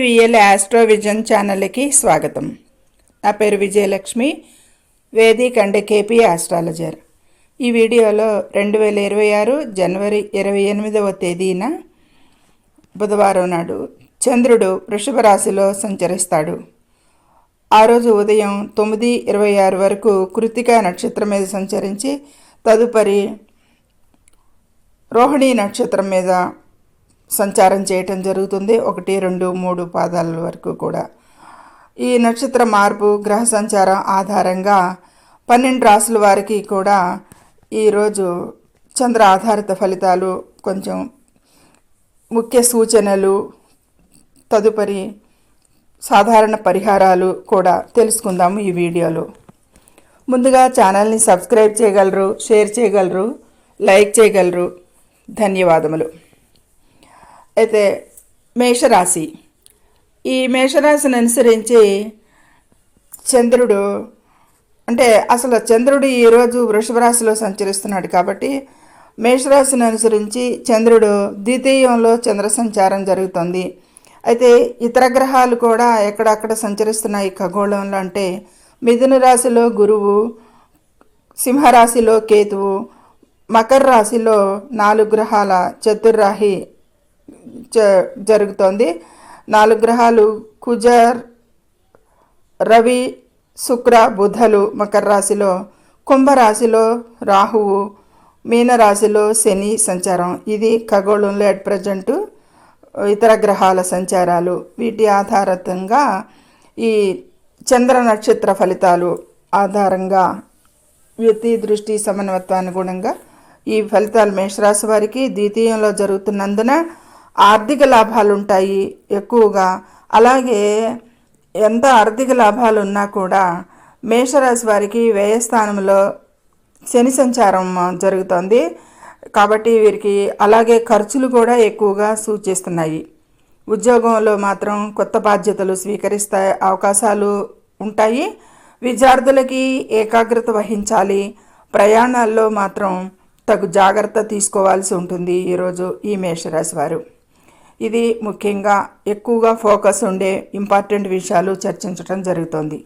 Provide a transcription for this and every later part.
VVL astro vision ఛానల్కి స్వాగతం. నా పేరు Vijayalakshmi, Vedic and KP astrologer. ఈ వీడియోలో 2026 జనవరి 28వ తేదీన బుధవారం నాడు చంద్రుడు వృషభ రాశిలో సంచరిస్తాడు. ఆ రోజు ఉదయం 9:26 వరకు కృత్తికా నక్షత్రం మీద సంచరించి తదుపరి రోహిణీ నక్షత్రం మీద సంచారం చేయటం జరుగుతుంది. 1, 2, 3 పాదాల వరకు కూడా. ఈ నక్షత్ర మార్పు గ్రహ సంచారం ఆధారంగా 12 రాసుల వారికి కూడా ఈరోజు చంద్ర ఆధారిత ఫలితాలు, కొంచెం ముఖ్య సూచనలు, తదుపరి సాధారణ పరిహారాలు కూడా తెలుసుకుందాము ఈ వీడియోలో. ముందుగా ఛానల్ని సబ్స్క్రైబ్ చేయగలరు, షేర్ చేయగలరు, లైక్ చేయగలరు. ధన్యవాదములు. అయితే మేషరాశి, ఈ మేషరాశిని అనుసరించి చంద్రుడు అసలు చంద్రుడు ఈరోజు వృషభ రాశిలో సంచరిస్తున్నాడు కాబట్టి మేషరాశిని అనుసరించి చంద్రుడు ద్వితీయంలో చంద్ర సంచారం జరుగుతుంది. అయితే ఇతర గ్రహాలు కూడా ఎక్కడక్కడ సంచరిస్తున్నాయి ఖగోళంలో. అంటే మిథున రాశిలో గురువు, సింహరాశిలో కేతువు, మకర రాశిలో 4 గ్రహాల చతుర్రాహి జరుగుతోంది. 4 గ్రహాలు కుజర్, రవి, శుక్ర, బుధలు మకర రాశిలో, కుంభరాశిలో రాహువు, మీనరాశిలో శని సంచారం. ఇది ఖగోళంలో అట్ ప్రజెంట్ ఇతర గ్రహాల సంచారాలు. వీటి ఆధారంగా ఈ చంద్ర నక్షత్ర ఫలితాలు ఆధారంగా వ్యక్తి దృష్టి సమన్వత్వానుగుణంగా ఈ ఫలితాలు మేషరాశి వారికి ద్వితీయంలో జరుగుతున్నందున ఆర్థిక లాభాలు ఉంటాయి ఎక్కువగా. అలాగే ఎంత ఆర్థిక లాభాలు ఉన్నా కూడా మేషరాశి వారికి వ్యయస్థానంలో శని సంచారం జరుగుతుంది కాబట్టి వీరికి అలాగే ఖర్చులు కూడా ఎక్కువగా సూచిస్తున్నాయి. ఉద్యోగంలో మాత్రం కొత్త బాధ్యతలు స్వీకరిస్తే అవకాశాలు ఉంటాయి. విద్యార్థులకి ఏకాగ్రత వహించాలి. ప్రయాణాల్లో మాత్రం తగు జాగ్రత్త తీసుకోవాల్సి ఉంటుంది ఈరోజు ఈ మేషరాశి వారు. ఇది ముఖ్యంగా ఎక్కువగా ఫోకస్ ఉండే ఇంపార్టెంట్ విషయాలు చర్చించడం జరుగుతుంది.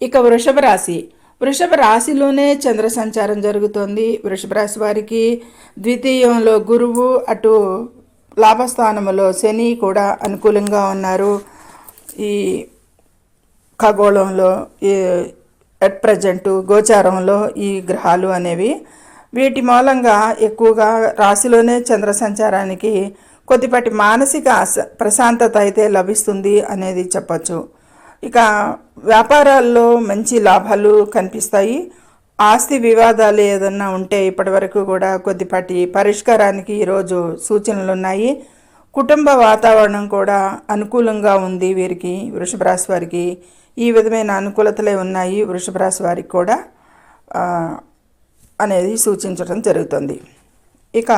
ఇక వృషభ రాశి, వృషభ రాశిలోనే చంద్ర సంచారం జరుగుతోంది. వృషభ రాశి వారికి ద్వితీయంలో గురువు, అటు లాభస్థానంలో శని కూడా అనుకూలంగా ఉన్నారు. ఈ ఖగోళంలో అట్ ప్రజెంట్ గోచారంలో ఈ గ్రహాలు అనేవి వీటి మూలంగా ఎక్కువగా రాశిలోనే చంద్ర సంచారానికి కొద్దిపాటి మానసిక ప్రశాంతత అయితే లభిస్తుంది అనేది చెప్పచ్చు. ఇక వ్యాపారాల్లో మంచి లాభాలు కనిపిస్తాయి. ఆస్తి వివాదాలు ఏదన్నా ఉంటే ఇప్పటివరకు కూడా కొద్దిపాటి పరిష్కారానికి ఈరోజు సూచనలు ఉన్నాయి. కుటుంబ వాతావరణం కూడా అనుకూలంగా ఉంది వీరికి, వృషభ రాశి వారికి. ఈ విధమైన అనుకూలతలే ఉన్నాయి వృషభ రాశి వారికి కూడా అనేది సూచించడం జరుగుతుంది. ఇక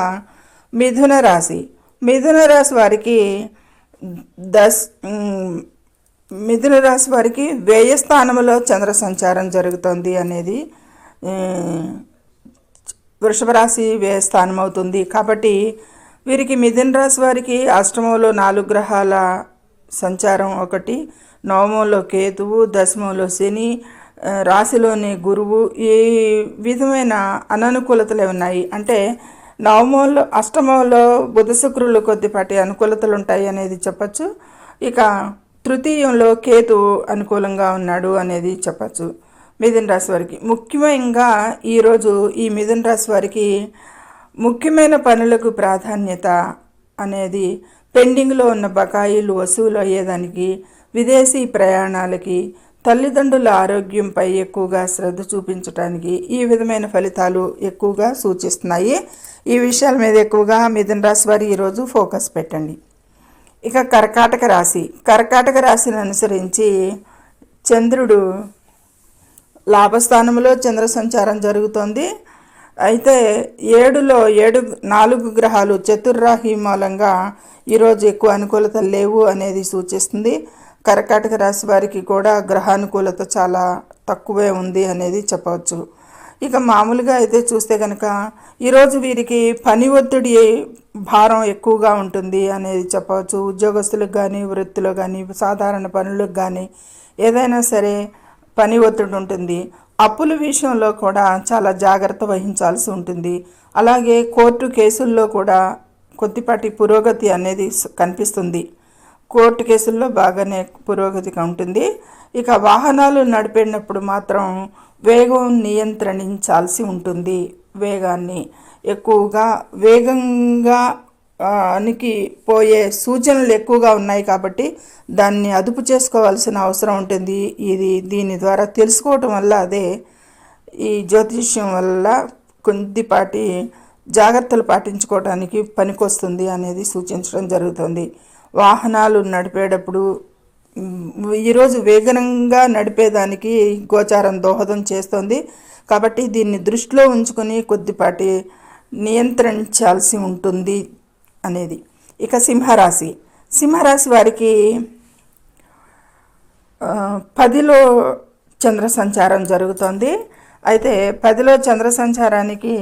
మిథున రాశి, మిథున రాశి వారికి మిథున రాశి వారికి వ్యయస్థానంలో చంద్ర సంచారం జరుగుతుంది అనేది వృషభ రాశి వ్యయస్థానం అవుతుంది. కాబట్టి వీరికి మిథున రాశి వారికి అష్టమంలో 4 గ్రహాల సంచారం, ఒకటి నవమంలో కేతువు, దశమంలో శని, రాశిలోని గురువు, ఈ విధమైన అననుకూలతలే ఉన్నాయి. అంటే నవమంలో, అష్టమంలో బుధ శుక్రులు కొద్దిపాటి అనుకూలతలు ఉంటాయి అనేది చెప్పచ్చు. ఇక తృతీయంలో కేతువు అనుకూలంగా ఉన్నాడు అనేది చెప్పచ్చు మిథున రాశి వారికి. ముఖ్యంగా ఈరోజు ఈ మిథున రాశి వారికి ముఖ్యమైన పనులకు ప్రాధాన్యత అనేది, పెండింగ్లో ఉన్న బకాయిలు వసూలు అయ్యేదానికి, విదేశీ ప్రయాణాలకి, తల్లిదండ్రుల ఆరోగ్యంపై ఎక్కువగా శ్రద్ధ చూపించడానికి ఈ విధమైన ఫలితాలు ఎక్కువగా సూచిస్తున్నాయి. ఈ విషయాల మీద ఎక్కువగా మిథున రాశి వారు ఈరోజు ఫోకస్ పెట్టండి. ఇక కర్కాటక రాశి, కర్కాటక రాశిని అనుసరించి చంద్రుడు లాభస్థానంలో చంద్ర సంచారం జరుగుతోంది. అయితే 7లో 4 గ్రహాలు చతుర్రాహి మూలంగా ఈరోజు ఎక్కువ అనుకూలతలు లేవు అనేది సూచిస్తుంది. కర్కాటక రాశి వారికి కూడా గ్రహానుకూలత చాలా తక్కువే ఉంది అనేది చెప్పవచ్చు. ఇక మామూలుగా అయితే చూస్తే కనుక ఈరోజు వీరికి పని ఒత్తిడి భారం ఎక్కువగా ఉంటుంది అనేది చెప్పవచ్చు. ఉద్యోగస్తులకు కానీ, వృత్తిలో కానీ, సాధారణ పనులకు కానీ ఏదైనా సరే పని ఒత్తిడి ఉంటుంది. అప్పుల విషయంలో కూడా చాలా జాగ్రత్త వహించాల్సి ఉంటుంది. అలాగే కోర్టు కేసుల్లో కూడా కొద్దిపాటి పురోగతి అనేది కనిపిస్తుంది. కోర్టు కేసుల్లో బాగానే పురోగతిగా ఉంటుంది. ఇక వాహనాలు నడిపేటప్పుడు మాత్రం వేగం నియంత్రించాల్సి ఉంటుంది. వేగాన్ని వేగంగా అనికి పోయే సూచనలు ఎక్కువగా ఉన్నాయి కాబట్టి దాన్ని అదుపు చేసుకోవాల్సిన అవసరం ఉంటుంది. దీని ద్వారా తెలుసుకోవటం వల్ల ఈ జ్యోతిష్యం వల్ల కొద్దిపాటి జాగ్రత్తలు పాటించుకోవడానికి పనికొస్తుంది అనేది సూచించడం జరుగుతుంది. వాహనాలు నడిపేటప్పుడు ఈరోజు వేగంగా నడిపేదానికి గోచారం దోహదం చేస్తుంది కాబట్టి దీన్ని దృష్టిలో ఉంచుకొని కొద్దిపాటి నియంత్రించాల్సి ఉంటుంది అనేది. ఇక సింహరాశి వారికి 10లో చంద్ర సంచారం జరుగుతుంది. అయితే 10లో చంద్ర సంచారానికి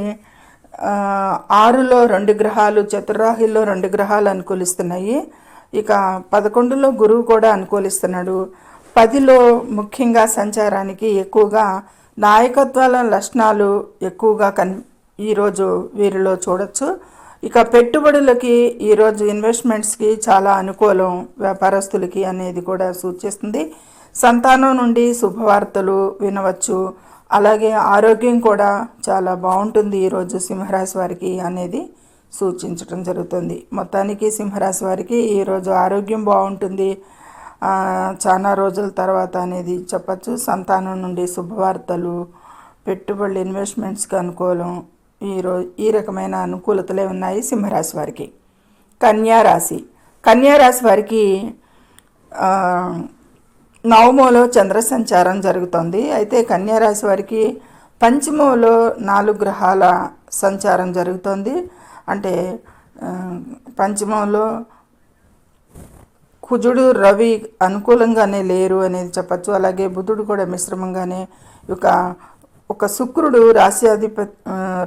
6లో 2 గ్రహాలు, చతుర్రాశిలో 2 గ్రహాలు అనుకూలిస్తున్నాయి. ఇక 11లో గురువు కూడా అనుకూలిస్తున్నాడు. 10లో ముఖ్యంగా సంచారానికి ఎక్కువగా నాయకత్వాల లక్షణాలు ఎక్కువగా ఈరోజు వీరిలో చూడొచ్చు. ఇక పెట్టుబడులకి ఈరోజు ఇన్వెస్ట్మెంట్స్కి చాలా అనుకూలం వ్యాపారస్తులకి అనేది కూడా సూచిస్తుంది. సంతానం నుండి శుభవార్తలు వినవచ్చు. అలాగే ఆరోగ్యం కూడా చాలా బాగుంటుంది ఈరోజు సింహరాశి వారికి అనేది సూచించడం జరుగుతుంది. మొత్తానికి సింహరాశి వారికి ఈరోజు ఆరోగ్యం బాగుంటుంది చాలా రోజుల తర్వాత అనేది చెప్పచ్చు. సంతానం నుండి శుభవార్తలు, పెట్టుబడులు, ఇన్వెస్ట్మెంట్స్కి అనుకూలం. ఈ రకమైన అనుకూలతలే ఉన్నాయి సింహరాశి వారికి. కన్యారాశి వారికి నవమలో చంద్ర సంచారం జరుగుతుంది. అయితే కన్యారాశి వారికి పంచమంలో 4 గ్రహాల సంచారం జరుగుతుంది. అంటే పంచమంలో కుజుడు, రవి అనుకూలంగానే లేరు అనేది చెప్పచ్చు. అలాగే బుధుడు కూడా మిశ్రమంగానే, ఒక శుక్రుడు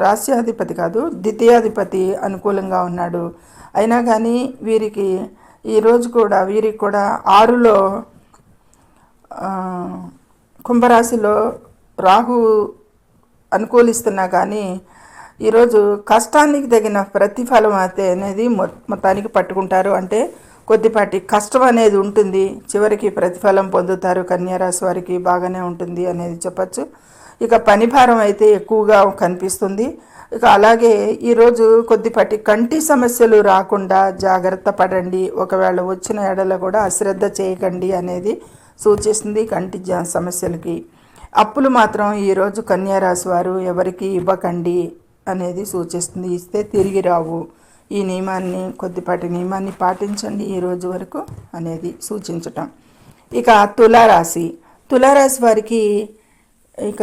రాశ్యాధిపతి కాదు, ద్వితీయాధిపతి అనుకూలంగా ఉన్నాడు. అయినా కానీ వీరికి కూడా 6లో కుంభరాశిలో రాహు అనుకూలిస్తున్నా కానీ ఈరోజు కష్టానికి తగిన ప్రతిఫలం అయితే అనేది మొత్తానికి పట్టుకుంటారు. అంటే కొద్దిపాటి కష్టం అనేది ఉంటుంది, చివరికి ప్రతిఫలం పొందుతారు. కన్యారాశి వారికి బాగానే ఉంటుంది అనేది చెప్పచ్చు. ఇక పని భారం అయితే ఎక్కువగా కనిపిస్తుంది. ఇక అలాగే ఈరోజు కొద్దిపాటి కంటి సమస్యలు రాకుండా జాగ్రత్త పడండి. ఒకవేళ వచ్చిన ఎడల కూడా అశ్రద్ధ చేయకండి అనేది సూచిస్తుంది. కంటి సమస్యలకి అప్పులు మాత్రం ఈరోజు కన్యారాశి వారు ఎవరికి ఇవ్వకండి అనేది సూచిస్తుంది. ఇస్తే తిరిగి రావు. ఈ కొద్దిపాటి నియమాన్ని పాటించండి ఈ రోజు వరకు అనేది సూచించటం. ఇక తులారాశి వారికి ఇక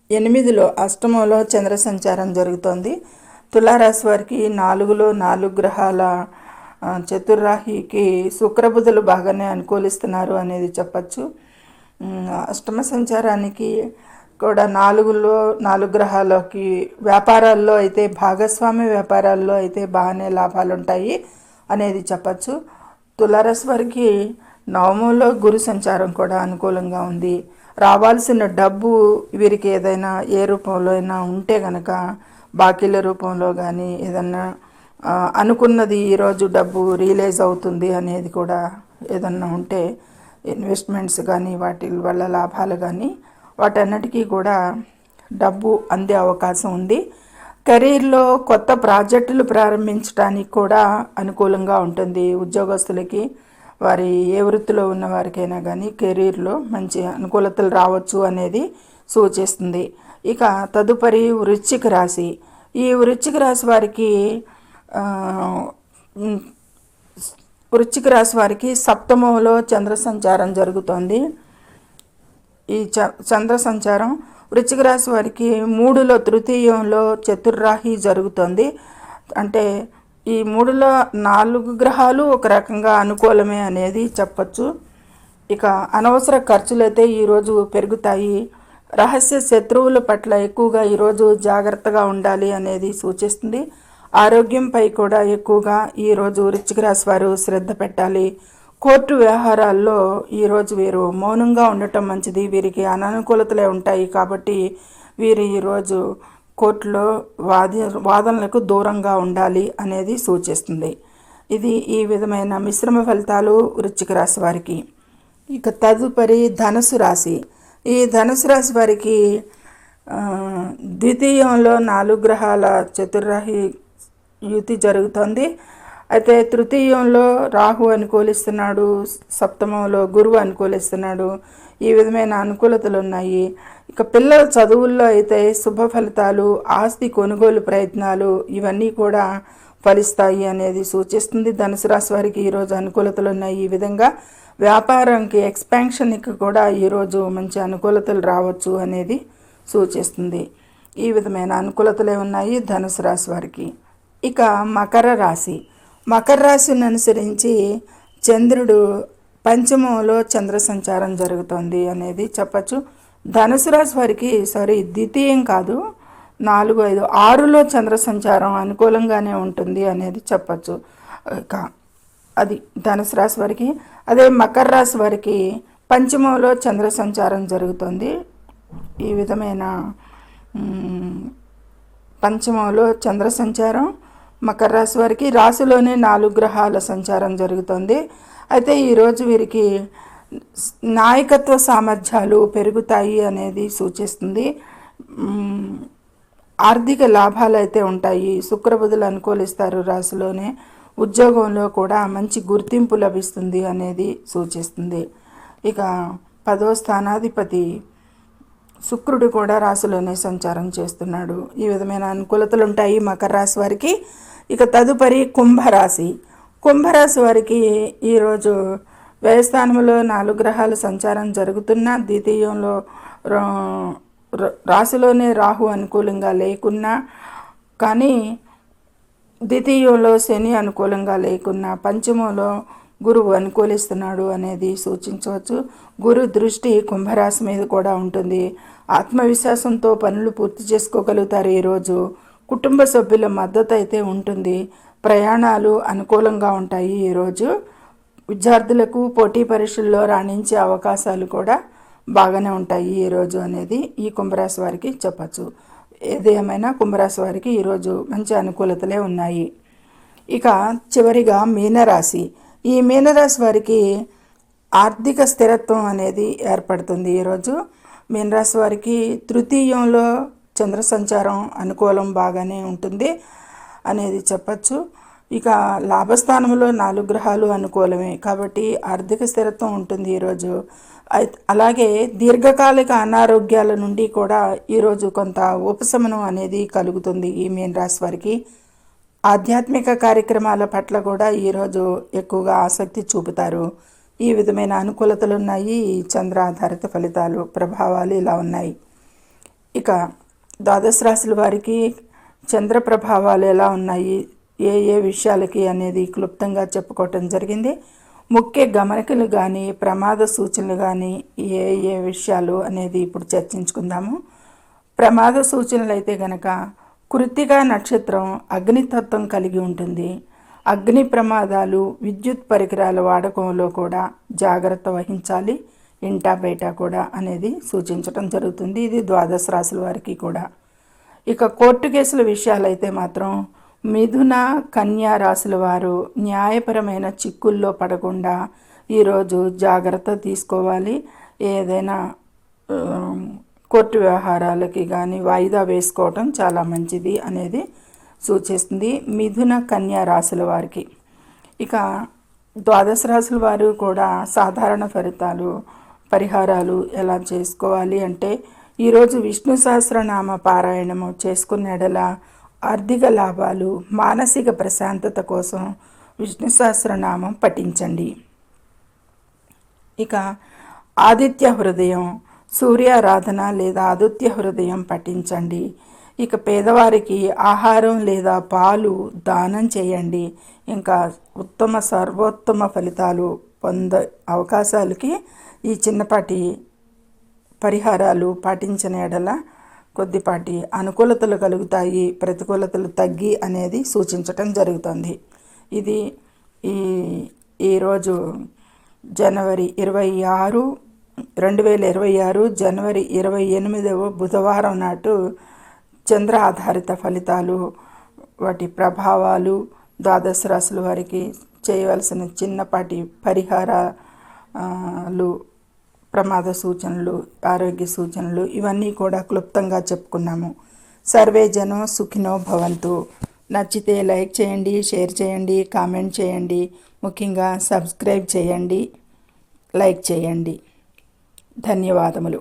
8లో అష్టమంలో చంద్ర సంచారం జరుగుతుంది. తులారాశి వారికి 4లో 4 గ్రహాల చతుర్రాశికి శుక్రబుధులు బాగానే అనుకూలిస్తున్నారు అనేది చెప్పచ్చు. అష్టమ సంచారానికి కూడా 4లో 4 గ్రహాలకి వ్యాపారాల్లో అయితే భాగస్వామ్య వ్యాపారాల్లో అయితే బాగానే లాభాలు ఉంటాయి అనేది చెప్పచ్చు. తులారాశి వారికి నవమంలో గురు సంచారం కూడా అనుకూలంగా ఉంది. రావాల్సిన డబ్బు వీరికి ఏదైనా ఏ రూపంలో అయినా ఉంటే కనుక బాకీల రూపంలో కానీ ఏదన్నా అనుకున్నది ఈరోజు డబ్బు రియలైజ్ అవుతుంది అనేది కూడా ఏదన్నా ఉంటే ఇన్వెస్ట్మెంట్స్ కానీ వాటి వల్ల లాభాలు కానీ వాటన్నిటికీ కూడా డబ్బు అందే అవకాశం ఉంది. కెరీర్లో కొత్త ప్రాజెక్టులు ప్రారంభించడానికి కూడా అనుకూలంగా ఉంటుంది. ఉద్యోగస్తులకి వారి ఏ వృత్తిలో ఉన్న వారికైనా కానీ కెరీర్లో మంచి అనుకూలతలు రావచ్చు అనేది సూచిస్తుంది. ఇక తదుపరి వృశ్చిక రాశి. ఈ వృశ్చిక రాశి వారికి సప్తమంలో చంద్ర సంచారం జరుగుతోంది. ఈ చంద్ర సంచారం వృశ్చిక రాశి వారికి 3లో తృతీయంలో చతుర్రాశి జరుగుతుంది. అంటే ఈ 3లో 4 గ్రహాలు ఒక రకంగా అనుకూలమే అనేది చెప్పచ్చు. ఇక అనవసర ఖర్చులు అయితే ఈరోజు పెరుగుతాయి. రహస్య శత్రువుల పట్ల ఎక్కువగా ఈరోజు జాగ్రత్తగా ఉండాలి అనేది సూచిస్తుంది. ఆరోగ్యంపై కూడా ఎక్కువగా ఈరోజు వృశ్చిక రాశి వారు శ్రద్ధ పెట్టాలి. కోర్టు వ్యవహారాల్లో ఈరోజు వీరు మౌనంగా ఉండటం మంచిది. వీరికి అననుకూలతలే ఉంటాయి కాబట్టి వీరు ఈరోజు కోర్టులో వాదనలకు దూరంగా ఉండాలి అనేది సూచిస్తుంది. ఇది ఈ విధమైన మిశ్రమ ఫలితాలు వృశ్చిక రాశి వారికి. ఇక తదుపరి ధనుసు రాశి. ఈ ధనుసు రాశి వారికి ద్వితీయంలో 4 గ్రహాల చతుర్రాహి యుతి జరుగుతుంది. అయితే తృతీయంలో రాహు అనుకూలిస్తున్నాడు, సప్తమంలో గురువు అనుకూలిస్తున్నాడు. ఈ విధమైన అనుకూలతలు ఉన్నాయి. ఇక పిల్లల చదువుల్లో అయితే శుభ ఫలితాలు, ఆస్తి కొనుగోలు ప్రయత్నాలు ఇవన్నీ కూడా ఫలిస్తాయి అనేది సూచిస్తుంది. ధనుసు రాశి వారికి ఈరోజు అనుకూలతలు ఉన్నాయి. ఈ విధంగా వ్యాపారానికి ఎక్స్పాన్షన్కి కూడా ఈరోజు మంచి అనుకూలతలు రావచ్చు అనేది సూచిస్తుంది. ఈ విధమైన అనుకూలతలే ఉన్నాయి ధనుసు రాశి వారికి. ఇక మకర రాశి. మకర రాశిని అనుసరించి చంద్రుడు పంచమంలో చంద్ర సంచారం జరుగుతుంది అనేది చెప్పచ్చు. ధనుసు రాశి వారికి ద్వితీయం కాదు, 4, 5, 6లో చంద్ర సంచారం అనుకూలంగానే ఉంటుంది అనేది చెప్పచ్చు. ఇక అది ధనుసు రాశి వారికి. అదే మకర రాశి వారికి పంచమంలో చంద్ర సంచారం జరుగుతుంది. ఈ విధమైన పంచమంలో చంద్ర సంచారం మకర రాశి వారికి. రాశిలోనే 4 గ్రహాల సంచారం జరుగుతుంది. అయితే ఈరోజు వీరికి నాయకత్వ సామర్థ్యాలు పెరుగుతాయి అనేది సూచిస్తుంది. ఆర్థిక లాభాలు అయితే ఉంటాయి. శుక్రబుధులు అనుకూలిస్తారు రాశిలోనే. ఉద్యోగంలో కూడా మంచి గుర్తింపు లభిస్తుంది అనేది సూచిస్తుంది. ఇక 10వ స్థానాధిపతి శుక్రుడు కూడా రాశిలోనే సంచారం చేస్తున్నాడు. ఈ విధమైన అనుకూలతలు ఉంటాయి మకర రాశి వారికి. ఇక తదుపరి కుంభరాశి. కుంభరాశి వారికి ఈరోజు వ్యయస్థానంలో 4 గ్రహాల సంచారం జరుగుతున్నా, ద్వితీయంలో రాశిలోనే రాహు అనుకూలంగా లేకున్నా, కానీ ద్వితీయంలో శని అనుకూలంగా లేకున్నా, పంచమంలో గురువు అనుకూలిస్తున్నాడు అనేది సూచించవచ్చు. గురు దృష్టి కుంభరాశి మీద కూడా ఉంటుంది. ఆత్మవిశ్వాసంతో పనులు పూర్తి చేసుకోగలుగుతారు ఈరోజు. కుటుంబ సభ్యుల మద్దతు అయితే ఉంటుంది. ప్రయాణాలు అనుకూలంగా ఉంటాయి ఈరోజు. విద్యార్థులకు పోటీ పరీక్షల్లో రాణించే అవకాశాలు కూడా బాగానే ఉంటాయి ఈరోజు అనేది ఈ కుంభరాశి వారికి చెప్పచ్చు. ఏదేమైనా కుంభరాశి వారికి ఈరోజు మంచి అనుకూలతలే ఉన్నాయి. ఇక చివరిగా మీనరాశి. ఈ మీనరాశి వారికి ఆర్థిక స్థిరత్వం అనేది ఏర్పడుతుంది ఈరోజు. మీనరాశి వారికి తృతీయంలో చంద్ర సంచారం అనుకూలం బాగానే ఉంటుంది అనేది చెప్పచ్చు. ఇక లాభస్థానంలో 4 గ్రహాలు అనుకూలమే కాబట్టి ఆర్థిక స్థిరత్వం ఉంటుంది ఈరోజు. అలాగే దీర్ఘకాలిక అనారోగ్యాల నుండి కూడా ఈరోజు కొంత ఉపశమనం అనేది కలుగుతుంది ఈ మీనరాశి వారికి. ఆధ్యాత్మిక కార్యక్రమాల పట్ల కూడా ఈరోజు ఎక్కువగా ఆసక్తి చూపుతారు. ఈ విధమైన అనుకూలతలు ఉన్నాయి. ఈ చంద్ర ఆధారిత ఫలితాలు ప్రభావాలు ఇలా ఉన్నాయి. ఇక ద్వాదశ రాశుల వారికి చంద్ర ప్రభావాలు ఎలా ఉన్నాయి, ఏ విషయాలకి అనేది క్లుప్తంగా చెప్పుకోవటం జరిగింది. ముఖ్య గమనికలు కానీ ప్రమాద సూచనలు కానీ ఏ విషయాలు అనేది ఇప్పుడు చర్చించుకుందాము. ప్రమాద సూచనలు అయితే గనక కృత్తిక నక్షత్రం అగ్నితత్వం కలిగి ఉంటుంది. అగ్ని ప్రమాదాలు, విద్యుత్ పరికరాల వాడకంలో కూడా జాగ్రత్త వహించాలి, ఇంటా బయట కూడా అనేది సూచించడం జరుగుతుంది. ఇది ద్వాదశ రాశుల వారికి కూడా. ఇక కోర్టు కేసుల విషయాలైతే మాత్రం మిథున, కన్యా రాశుల వారు న్యాయపరమైన చిక్కుల్లో పడకుండా ఈరోజు జాగ్రత్త తీసుకోవాలి. ఏదైనా కోర్టు వ్యవహారాలకి కానీ వాయిదా వేసుకోవటం చాలా మంచిది అనేది సూచిస్తుంది మిథున, కన్యా రాశుల వారికి. ఇక ద్వాదశ రాశుల వారు కూడా సాధారణ ఫలితాలు, పరిహారాలు ఎలా చేసుకోవాలి అంటే ఈరోజు విష్ణు సహస్రనామ పారాయణము చేసుకున్న ఎడల ఆర్థిక లాభాలు, మానసిక ప్రశాంతత కోసం విష్ణు సహస్రనామం పఠించండి. ఇక ఆదిత్య హృదయం, సూర్యారాధన లేదా ఆదిత్య హృదయం పఠించండి. ఇక పేదవారికి ఆహారం లేదా పాలు దానం చేయండి. ఇంకా సర్వోత్తమ ఫలితాలు పొందే అవకాశాలకి ఈ చిన్నపాటి పరిహారాలు పాటించిన ఎడల కొద్దిపాటి అనుకూలతలు కలుగుతాయి, ప్రతికూలతలు తగ్గి అనేది సూచించటం జరుగుతుంది. ఇది ఈరోజు జనవరి 26, 2026 జనవరి 28వ బుధవారం నాటు చంద్ర ఆధారిత ఫలితాలు, వాటి ప్రభావాలు, ద్వాదశ రాశుల వారికి చేయవలసిన చిన్నపాటి పరిహారాలు, ప్రమాద సూచనలు, ఆరోగ్య సూచనలు ఇవన్నీ కూడా క్లుప్తంగా చెప్పుకున్నాము. సర్వే జనో సుఖినో భవంతు. నచ్చితే లైక్ చేయండి, షేర్ చేయండి, కామెంట్ చేయండి, ముఖ్యంగా సబ్స్క్రైబ్ చేయండి, లైక్ చేయండి. ధన్యవాదములు.